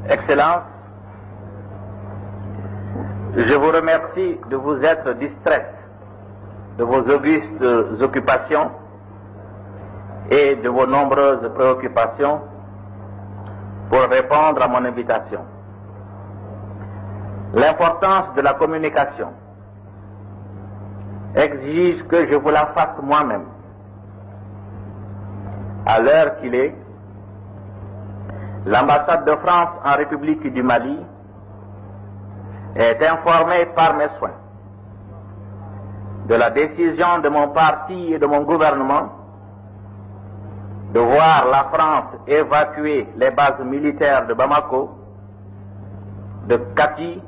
Excellences, je vous remercie de vous être distraite de vos augustes occupations et de vos nombreuses préoccupations pour répondre à mon invitation. L'importance de la communication exige que je vous la fasse moi-même. À l'heure qu'il est, l'ambassade de France en République du Mali est informée par mes soins de la décision de mon parti et de mon gouvernement de voir la France évacuer les bases militaires de Bamako, de Kati,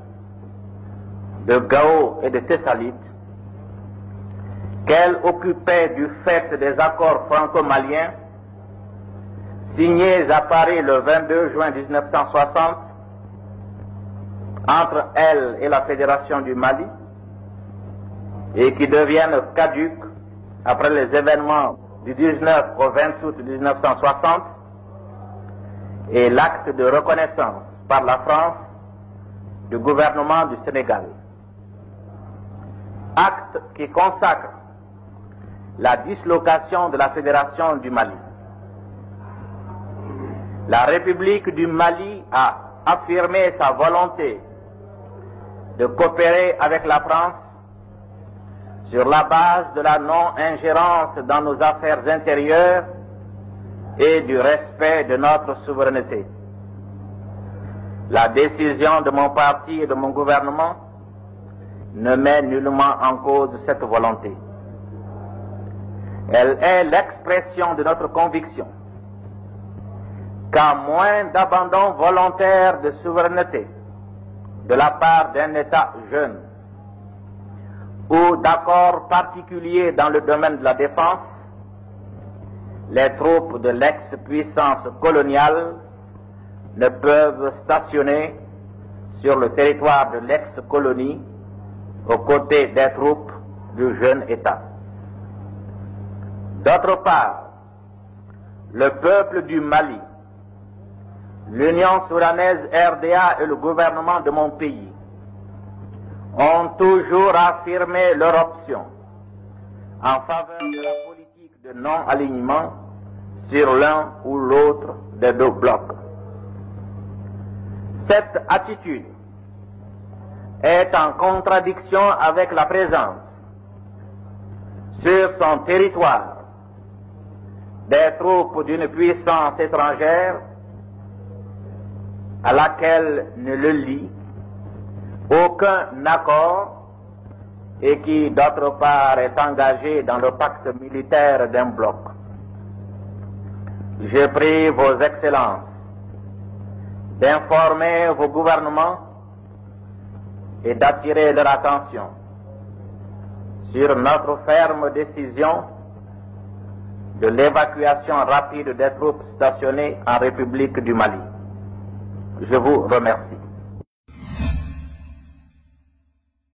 de Gao et de Tessalit, qu'elle occupait du fait des accords franco-maliens signés à Paris le 22 juin 1960 entre elle et la Fédération du Mali et qui deviennent caducs après les événements du 19 au 20 août 1960 et l'acte de reconnaissance par la France du gouvernement du Sénégal. Acte qui consacre la dislocation de la Fédération du Mali. La République du Mali a affirmé sa volonté de coopérer avec la France sur la base de la non-ingérence dans nos affaires intérieures et du respect de notre souveraineté. La décision de mon parti et de mon gouvernement ne met nullement en cause cette volonté. Elle est l'expression de notre conviction qu'à moins d'abandon volontaire de souveraineté de la part d'un État jeune ou d'accords particuliers dans le domaine de la défense, les troupes de l'ex-puissance coloniale ne peuvent stationner sur le territoire de l'ex-colonie aux côtés des troupes du jeune État. D'autre part, le peuple du Mali, l'Union soudanaise RDA et le gouvernement de mon pays ont toujours affirmé leur option en faveur de la politique de non-alignement sur l'un ou l'autre des deux blocs. Cette attitude est en contradiction avec la présence sur son territoire des troupes d'une puissance étrangère à laquelle ne le lie aucun accord et qui, d'autre part, est engagé dans le pacte militaire d'un bloc. Je prie vos excellences d'informer vos gouvernements et d'attirer leur attention sur notre ferme décision de l'évacuation rapide des troupes stationnées en République du Mali. Je vous remercie.